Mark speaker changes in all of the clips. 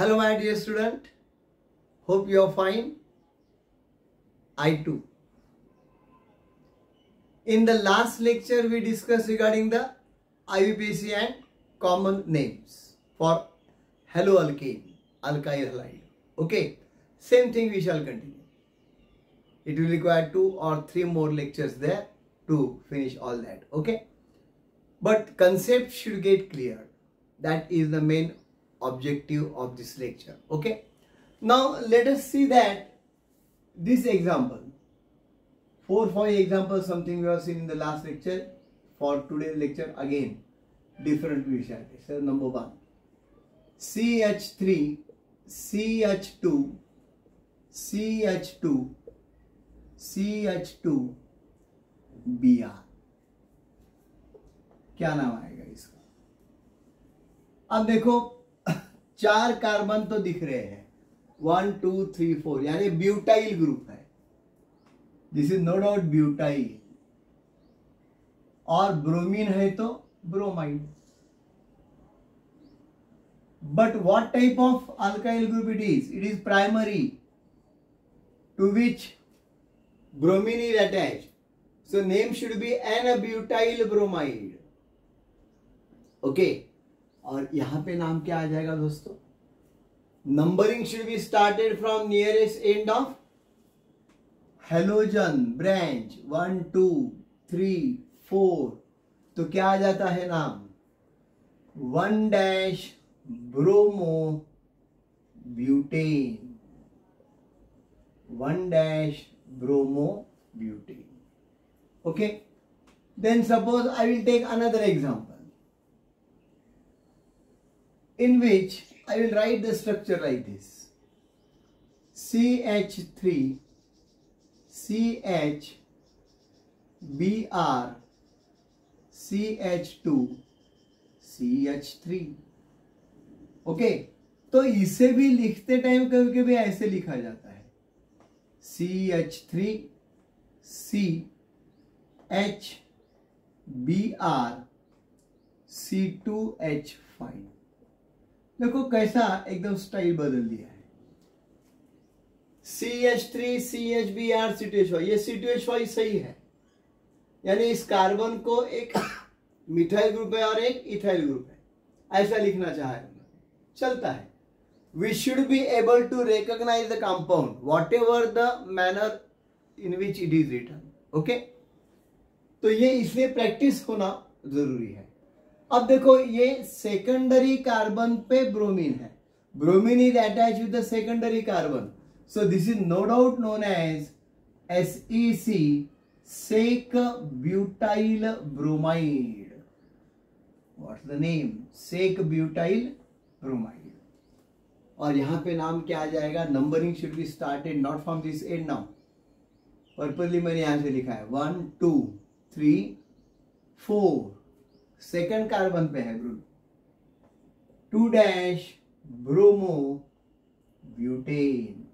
Speaker 1: Hello my dear student, hope you are fine. I too. In the last lecture we discussed regarding the IUPAC and common names for haloalkane, alkyl halide. Okay, same thing we shall continue. It will require 2 or 3 more lectures there to finish all that. Okay, but concept should get clear. That is the main objective of this lecture. Okay, now let us see that this example, 4-5 examples, something we have seen in the last lecture. For today's lecture again different vision. So number 1, CH3 CH2 CH2 CH2 Br, क्या नाम आएगा इसका? अब देखो 4 carbon तो दिख रहे हैं, 1 2 3 4, यानी ब्यूटाइल ग्रुप है. This is no doubt butyl. और ब्रोमीन है तो bromide. But what type of alkyl group it is? It is primary to which bromine is attached. So name should be N-butyl bromide. Okay, और यहां पे नाम क्या आ जाएगा दोस्तों? Numbering should be started from nearest end of halogen branch 1 2 3 4. तो क्या आ जाता है नाम? 1- bromo butane. 1- bromo butane. Okay, then suppose I will take another example in which I will write the structure like this: CH3 CH Br CH2 CH3. Okay, तो इसे भी लिखते time कभी कभी ऐसे लिखा जाता है, CH3 CH Br C2H5. देखो कैसा एकदम स्टाइल बदल दिया है. CH3 CHBr C2H5, ये C2H5 सही है, यानी इस कार्बन को एक मिथाइल ग्रुप है और एक इथाइल ग्रुप है, ऐसा लिखना चाहा है, चलता है. We should be able to recognise the compound whatever the manner in which it is written. Okay, तो ये इसलिए प्रैक्टिस होना जरूरी है. अब देखो ये सेकेंडरी कार्बन पे ब्रोमीन है. Bromine is attach with the secondary carbon, so this is no doubt known as SEC, sec butyl bromide. What's the name? Sec butyl bromide. और यहां पे नाम क्या आ जाएगा? Numbering should be started not from this end. Now purposely मैंने यहां से लिखा है 1 2 3 4. सेकेंड कार्बन पे है ब्रो 2- bromo butane.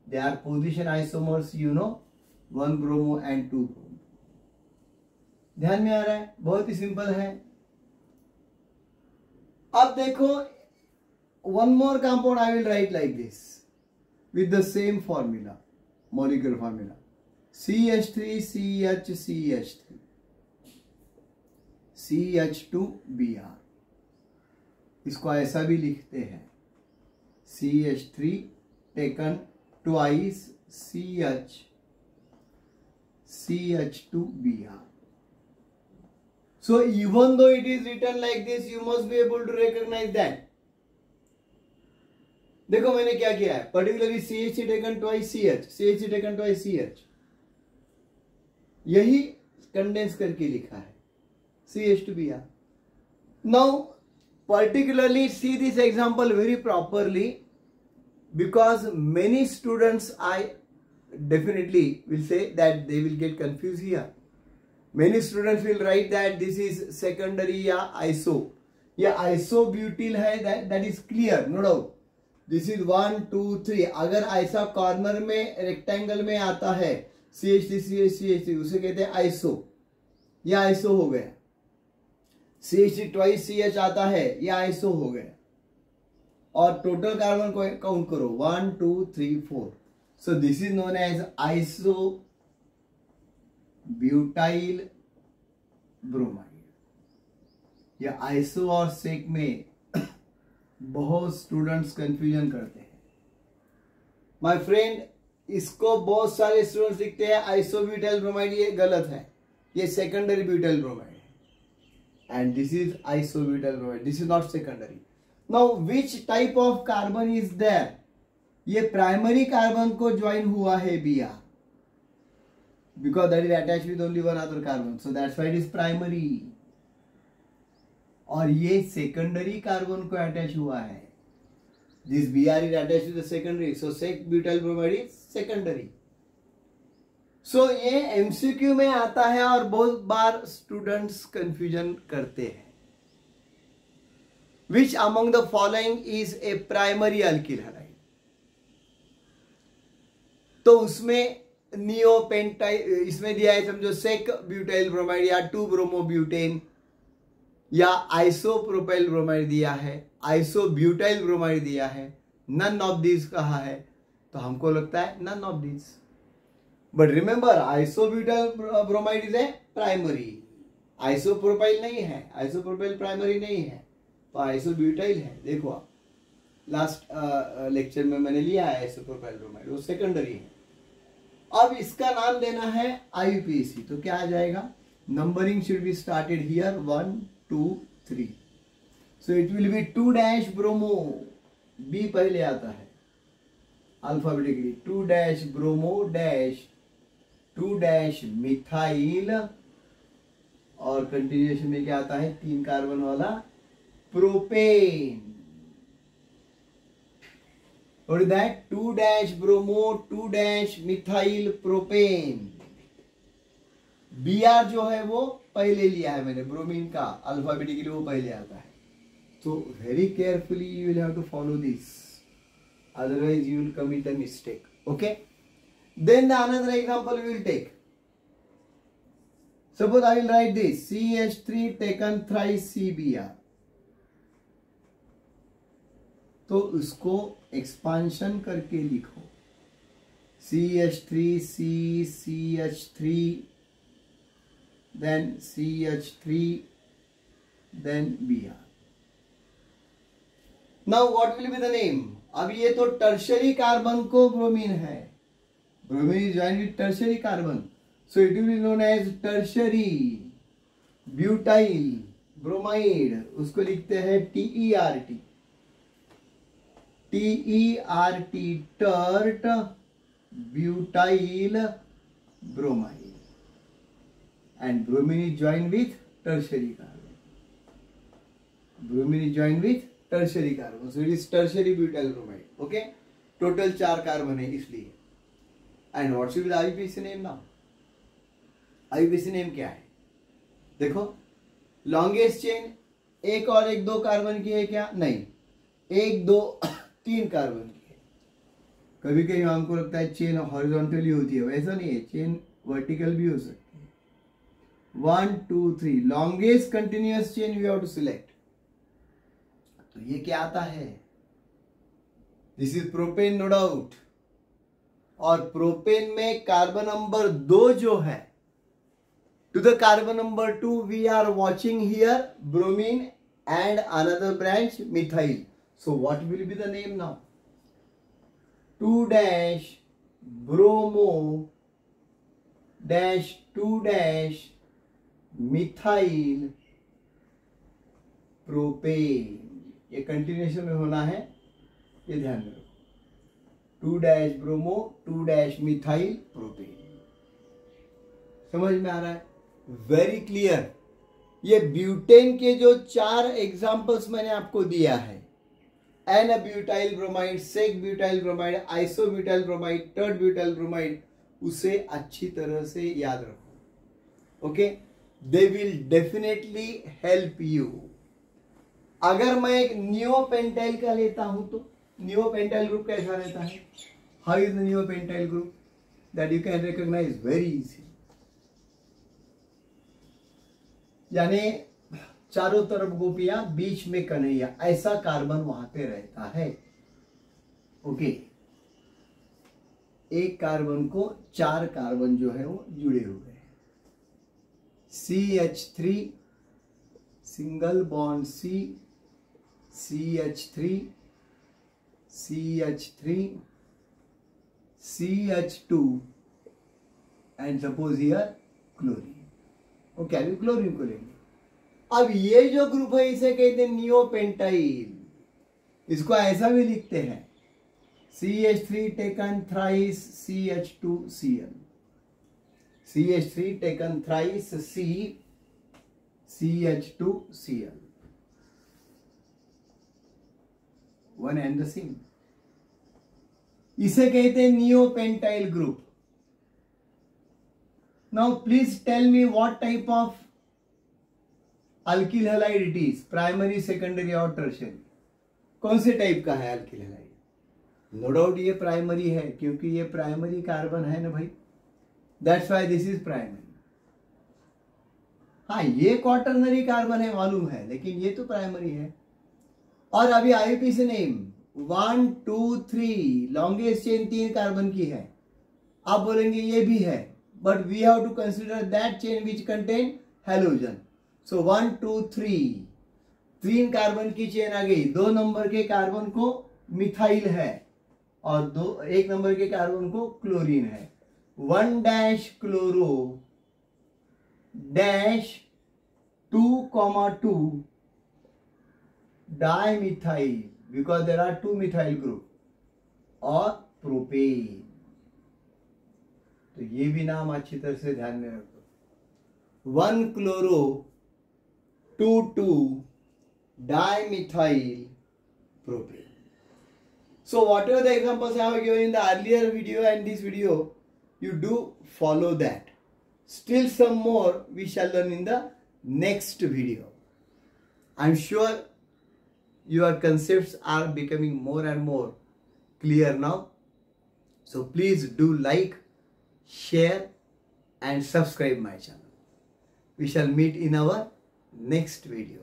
Speaker 1: They are position isomers, you know, 1 bromo and 2 bromo. ध्यान में आ रहा है? बहुत ही सिंपल है. अब देखो one more compound I will write like this with the same formula, molecular formula, CH3 CH CH3 CH2Br. इसको ऐसा भी लिखते हैं, CH3 taken twice CH CH2Br. So even though it is written like this, you must be able to recognize that. देखो मैंने क्या किया है, particularly CH taken twice CH, CH taken twice CH, यही कंडेंस करके लिखा है CH2Br. Now particularly see this example very properly, because many students, I definitely will say that they will get confused here. Many students will write that this is secondary या iso, या isobutyl है, that is clear, no doubt. This is 1 2 3. अगर ऐसा corner में rectangle में आता है CH3 CH CH3, उसे कहते हैं आइसो, या आइसो हो गया. CH3 ट्वाइस CH आता है, ये आइसो हो गया. और टोटल कार्बन को काउंट करो 1 2 3 4. So this is known as iso butyl bromide. या आइसो और सेक में बहुत स्टूडेंट्स कंफ्यूजन करते हैं. माय फ्रेंड, इसको बहुत सारे स्टूडेंट्स लिखते हैं आइसोब्यूटाइल ब्रोमाइड. ये गलत है, ये सेकेंडरी ब्यूटाइल ब्रोमाइड है. And this is isobutyl bromide, this is not secondary. Now which type of carbon is there? ये प्राइमरी कार्बन को ज्वाइन हुआ है Br, because that is attach with only one other carbon, so that's why it is primary. और ये secondary carbon को attach हुआ है. This Br is attached to the secondary, so sec butyl bromide is secondary. So ये MCQ में आता है और बहुत बार स्टूडेंट्स कंफ्यूजन करते हैं. Which among the following is a primary alkyl halide? तो उसमें नियोपेंटाइल इसमें दिया है, समझो सेक ब्यूटाइल ब्रोमाइड या 2 ब्रोमोब्यूटेन या आइसोप्रोपाइल ब्रोमाइड दिया है, आइसोब्यूटाइल ब्रोमाइड दिया है, नन ऑफ दिस कहा है, तो हमको लगता है none of this. But remember isobutyl bromide is a primary, isopropyl नहीं है, आइसोप्रोपाइल प्राइमरी नहीं है, तो आइसोब्यूटाइल है. देखो आप लास्ट लेक्चर में मैंने लिया है आइसोप्रोपाइल ब्रोमाइड, वो सेकेंडरी है. अब इसका नाम देना है IUPAC, तो क्या आ जाएगा? Numbering should be started here 1 2 3. So it will be 2 dash bromo, B पहले आता है alphabetically, 2 dash bromo dash 2 dash methyl, और कंटिन्यूएशन में क्या आता है? 3 कार्बन वाला प्रोपेन. और that 2 dash bromo 2 dash methyl propane. Br जो है वो पहले लिया है मैंने, ब्रोमीन का अल्फाबेटिकली वो पहले आता है. तो very carefully you will have to follow this, otherwise you will commit a mistake. Okay, then the another example we will take. Suppose I will write this CH3 taken thrice CBr. तो उसको expansion करके लिखो CH3 CH3 then CH3 then Br. Now what will be the name? अब ये तो tertiary carbon को bromine है, bromine is joined with tertiary carbon, so it will be known as tertiary butyl bromide. उसको लिखते हैं TERT, TERT tert butyl bromide. And bromine is joined with tertiary carbon, bromine is joined with tertiary carbon, so it is tertiary butyl bromide. Okay, total 4 carbon है इसलिए. And what should be the IUPAC name now? IUPAC name क्या है? देखो, longest chain एक और एक 2 carbon की है क्या? नहीं, 1 2 3 कार्बन की है. कभी कभी हमको लगता है चेन हॉरिजॉन्टली होती है, वैसा नहीं है, चेन वर्टिकल भी हो सकती है. 1 2 3 longest continuous chain we have to select. तो ये क्या आता है? This is propane no doubt. और प्रोपेन में कार्बन नंबर 2 जो है, to the carbon number 2 we are watching here bromine and another branch methyl. So what will be the name now? 2 dash bromo dash 2 dash methyl propane. ये continuation में होना है, ये ध्यान में रखो. 2 dash bromo 2 dash methyl propane. समझ में आ रहा है? Very clear. ये ब्यूटेन के जो 4 एग्जांपल्स मैंने आपको दिया है, N butyl bromide, sec butyl bromide, isobutyl bromide, tert butyl bromide, उसे अच्छी तरह से याद रखो. Okay, they will definitely help you. अगर मैं एक नियोपेंटाइल का लेता हूं तो नियोपेंटाइल ग्रुप कैसा रहता है? How is the neopentyl group? That you can recognise very easy. यानी चारों तरफ गोपियां, बीच में कन्हैया, ऐसा कार्बन वहां पे रहता है। ओके, एक कार्बन को 4 कार्बन जो है वो जुड़े हुए हैं। CH3 single bond C, CH3, CH3, CH2 and suppose here chlorine. Okay, अभी क्लोरीन को लेंगे। अब ये जो ग्रुप है इसे कहते हैं नियोपेंटाइल। इसको ऐसा भी लिखते हैं CH3 taken thrice CH2Cl, CH3 taken thrice C, CH2Cl, one and the same. इसे कहते हैं neopentyl group. Now please tell me what type of alkyl halide it is, primary, secondary और टर्शियरी। कौन से टाइप का है अल्किल हैलाइड? नो डाउट ये primary है, क्योंकि ये प्राइमरी कार्बन है ना भाई, that's why this is primary. हाँ, ये क्वाटरनरी कार्बन है मालूम है, लेकिन ये तो प्राइमरी है। और अभी IUPAC name 1 2 3 longest chain 3 carbon की है। आप बोलेंगे ये भी है, but we have to consider that chain which contain halogen. So 1 2 3 3 carbon की चेन आ गई। 2 नंबर के कार्बन को मिथाइल है और 1 नंबर के कार्बन को क्लोरीन है। 1 dash chloro dash 2,2 dimethyl, because there are 2 methyl group, और प्रोपेन। तो ये भी नाम अच्छी तरह से ध्यान में रखो। 1 chloro 2,2 dimethyl propane. So whatever the examples I have given in the earlier video and this video, you do follow that. Still some more we shall learn in the next video. I'm sure your concepts are becoming more and more clear now. So please do like, share and subscribe my channel. We shall meet in our next video.